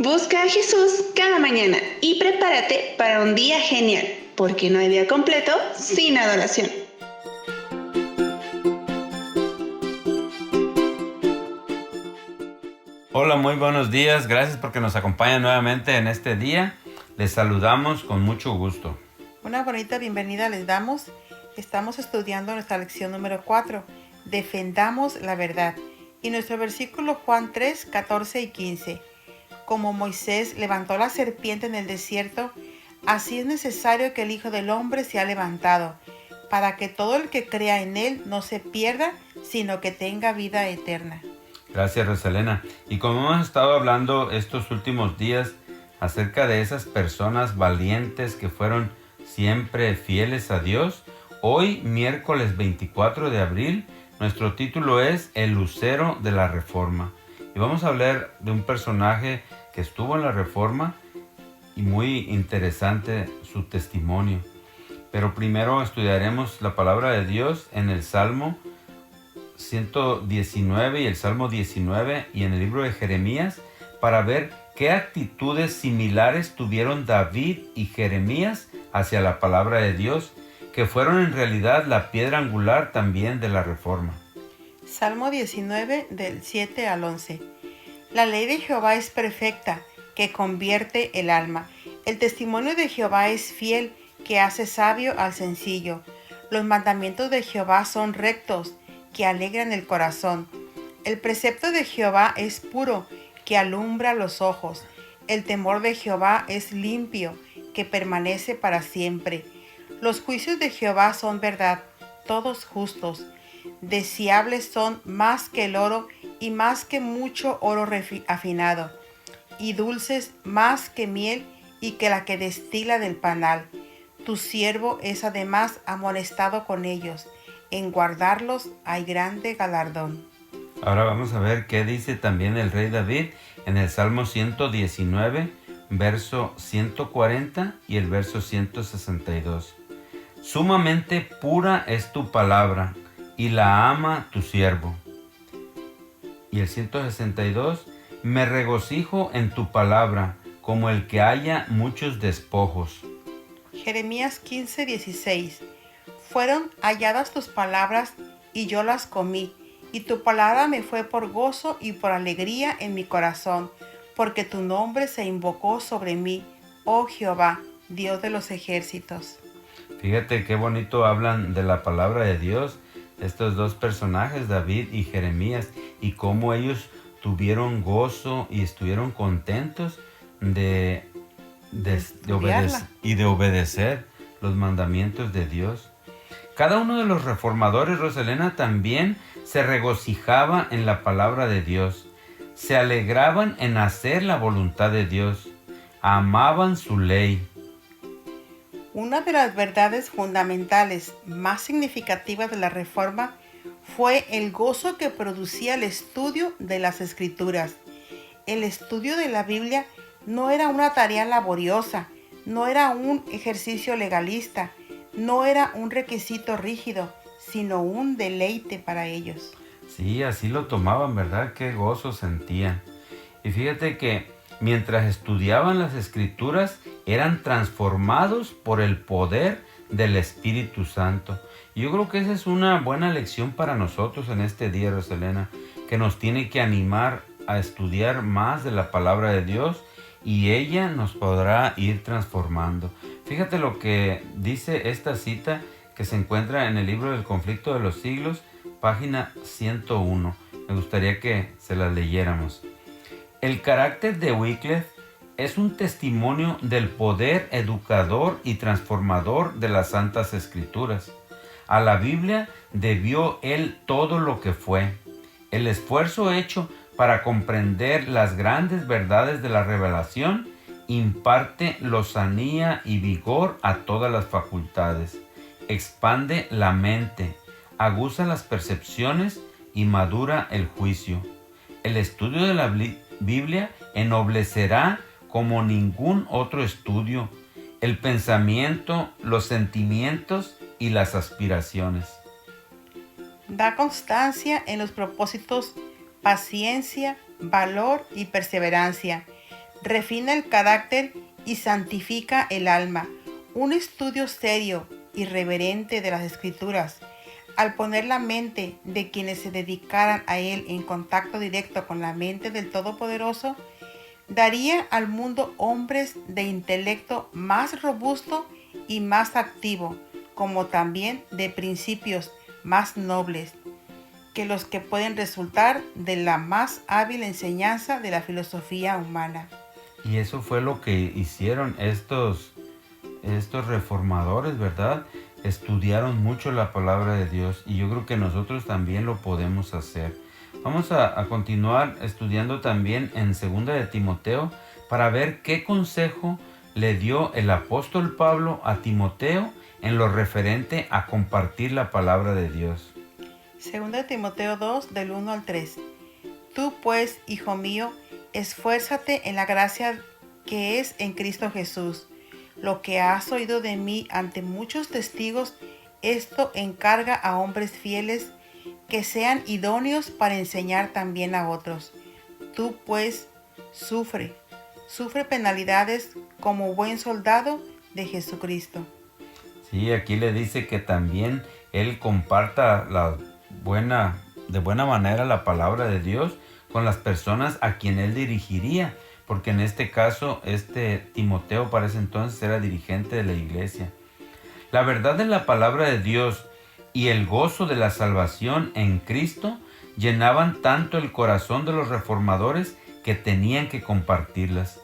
Busca a Jesús cada mañana y prepárate para un día genial, porque no hay día completo sin adoración. Hola, muy buenos días. Gracias porque nos acompañan nuevamente en este día. Les saludamos con mucho gusto. Una bonita bienvenida les damos. Estamos estudiando nuestra lección número 4. Defendamos la verdad. Y nuestro versículo Juan 3, 14 y 15. Como Moisés levantó la serpiente en el desierto, así es necesario que el Hijo del Hombre sea levantado, para que todo el que crea en él no se pierda, sino que tenga vida eterna. Gracias, Rosalena. Y como hemos estado hablando estos últimos días acerca de esas personas valientes que fueron siempre fieles a Dios, hoy, miércoles 24 de abril, nuestro título es El Lucero de la Reforma. Y vamos a hablar de un personaje que estuvo en la Reforma y muy interesante su testimonio. Pero primero estudiaremos la palabra de Dios en el Salmo 119 y el Salmo 19 y en el libro de Jeremías para ver qué actitudes similares tuvieron David y Jeremías hacia la palabra de Dios, que fueron en realidad la piedra angular también de la Reforma. Salmo 19 del 7 al 11. La ley de Jehová es perfecta, que convierte el alma. El testimonio de Jehová es fiel, que hace sabio al sencillo. Los mandamientos de Jehová son rectos, que alegran el corazón. El precepto de Jehová es puro, que alumbra los ojos. El temor de Jehová es limpio, que permanece para siempre. Los juicios de Jehová son verdad, todos justos. Deseables son más que el oro y más que mucho oro afinado, y dulces más que miel y que la que destila del panal. Tu siervo es además amonestado con ellos. En guardarlos hay grande galardón. Ahora vamos a ver qué dice también el rey David en el Salmo 119, verso 140 y el verso 162. Sumamente pura es tu palabra, y la ama tu siervo. Y el 162, me regocijo en tu palabra, como el que haya muchos despojos. Jeremías 15, 16. Fueron halladas tus palabras, y yo las comí, y tu palabra me fue por gozo y por alegría en mi corazón, porque tu nombre se invocó sobre mí, oh Jehová, Dios de los ejércitos. Fíjate qué bonito hablan de la palabra de Dios estos dos personajes, David y Jeremías, y cómo ellos tuvieron gozo y estuvieron contentos de obedecer los mandamientos de Dios. Cada uno de los reformadores, Rosalena, también se regocijaba en la palabra de Dios, se alegraban en hacer la voluntad de Dios, amaban su ley. Una de las verdades fundamentales más significativas de la Reforma fue el gozo que producía el estudio de las Escrituras. El estudio de la Biblia no era una tarea laboriosa, no era un ejercicio legalista, no era un requisito rígido, sino un deleite para ellos. Sí, así lo tomaban, ¿verdad? Qué gozo sentían. Y fíjate que mientras estudiaban las Escrituras, eran transformados por el poder del Espíritu Santo. Y yo creo que esa es una buena lección para nosotros en este día, Rosalena, que nos tiene que animar a estudiar más de la palabra de Dios y ella nos podrá ir transformando. Fíjate lo que dice esta cita que se encuentra en el libro del Conflicto de los Siglos, página 101. Me gustaría que se la leyéramos. El carácter de Wycliffe es un testimonio del poder educador y transformador de las Santas Escrituras. A la Biblia debió él todo lo que fue. El esfuerzo hecho para comprender las grandes verdades de la revelación imparte lozanía y vigor a todas las facultades, expande la mente, aguza las percepciones y madura el juicio. El estudio de la Biblia ennoblecerá como ningún otro estudio el pensamiento, los sentimientos y las aspiraciones. Da constancia en los propósitos, paciencia, valor y perseverancia. refina el carácter y santifica el alma. Un estudio serio y reverente de las Escrituras, al poner la mente de quienes se dedicaran a él en contacto directo con la mente del Todopoderoso, daría al mundo hombres de intelecto más robusto y más activo, como también de principios más nobles que los que pueden resultar de la más hábil enseñanza de la filosofía humana. Y eso fue lo que hicieron estos reformadores, ¿verdad? Estudiaron mucho la palabra de Dios y yo creo que nosotros también lo podemos hacer. Vamos a continuar estudiando también en 2 de Timoteo para ver qué consejo le dio el apóstol Pablo a Timoteo en lo referente a compartir la palabra de Dios. 2 de Timoteo 2, del 1 al 3. Tú pues, hijo mío, esfuérzate en la gracia que es en Cristo Jesús. Lo que has oído de mí ante muchos testigos, esto encarga a hombres fieles que sean idóneos para enseñar también a otros. Tú pues sufre penalidades como buen soldado de Jesucristo. Sí, aquí le dice que también él comparta de buena manera la palabra de Dios con las personas a quien él dirigiría, porque en este caso, Timoteo para ese entonces era dirigente de la iglesia. La verdad de la palabra de Dios y el gozo de la salvación en Cristo llenaban tanto el corazón de los reformadores que tenían que compartirlas.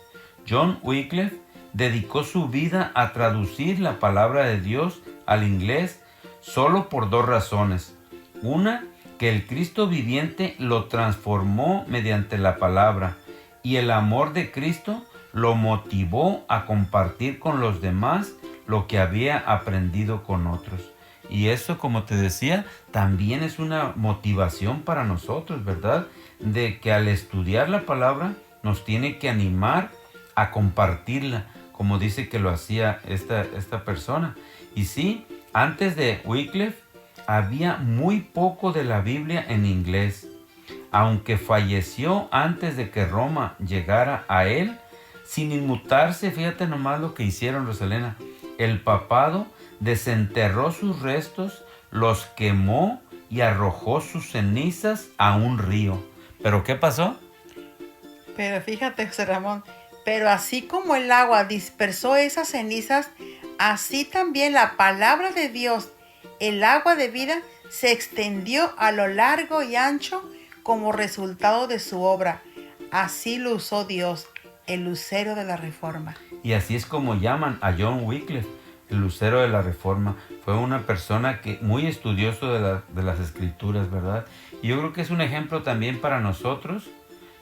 John Wycliffe dedicó su vida a traducir la palabra de Dios al inglés solo por 2 razones. Una, que el Cristo viviente lo transformó mediante la palabra y el amor de Cristo lo motivó a compartir con los demás lo que había aprendido con otros. Y eso, como te decía, también es una motivación para nosotros, ¿verdad? De que al estudiar la palabra nos tiene que animar a compartirla, como dice que lo hacía esta persona. Y sí, antes de Wycliffe había muy poco de la Biblia en inglés. Aunque falleció antes de que Roma llegara a él, sin inmutarse, fíjate nomás lo que hicieron, Rosalena. El papado desenterró sus restos, los quemó y arrojó sus cenizas a un río. ¿Pero qué pasó? Pero fíjate, José Ramón, pero así como el agua dispersó esas cenizas, así también la palabra de Dios, el agua de vida, se extendió a lo largo y ancho como resultado de su obra. Así lo usó Dios, el lucero de la Reforma. Y así es como llaman a John Wycliffe, el lucero de la Reforma. Fue una persona muy estudioso de las Escrituras, ¿verdad? Y yo creo que es un ejemplo también para nosotros.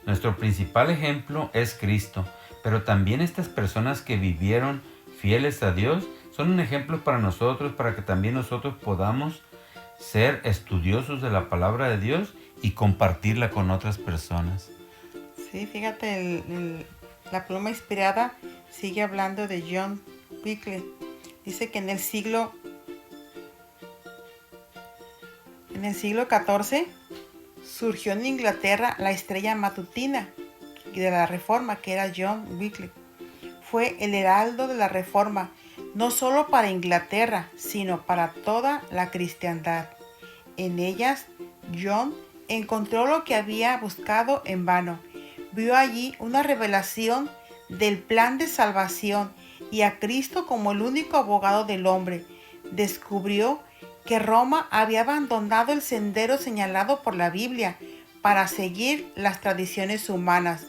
Nuestro principal ejemplo es Cristo, pero también estas personas que vivieron fieles a Dios son un ejemplo para nosotros, para que también nosotros podamos ser estudiosos de la palabra de Dios y compartirla con otras personas. Sí, fíjate, la pluma inspirada sigue hablando de John Wycliffe. Dice que en el siglo XIV surgió en Inglaterra la estrella matutina de la Reforma, que era John Wycliffe. Fue el heraldo de la Reforma, no solo para Inglaterra, sino para toda la cristiandad. En ellas, John encontró lo que había buscado en vano. Vio allí una revelación del plan de salvación y a Cristo como el único abogado del hombre. Descubrió que Roma había abandonado el sendero señalado por la Biblia para seguir las tradiciones humanas.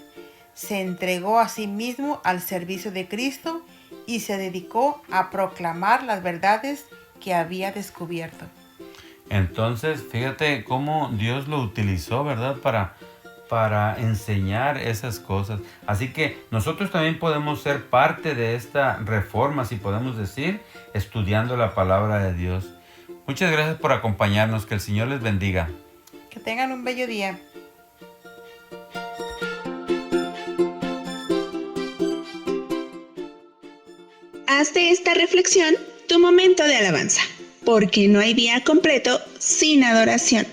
Se entregó a sí mismo al servicio de Cristo y se dedicó a proclamar las verdades que había descubierto. Entonces, fíjate cómo Dios lo utilizó, ¿verdad? Para enseñar esas cosas. Así que nosotros también podemos ser parte de esta reforma, si podemos decir, estudiando la palabra de Dios. Muchas gracias por acompañarnos. Que el Señor les bendiga. Que tengan un bello día. Haz de esta reflexión tu momento de alabanza, porque no hay día completo sin adoración.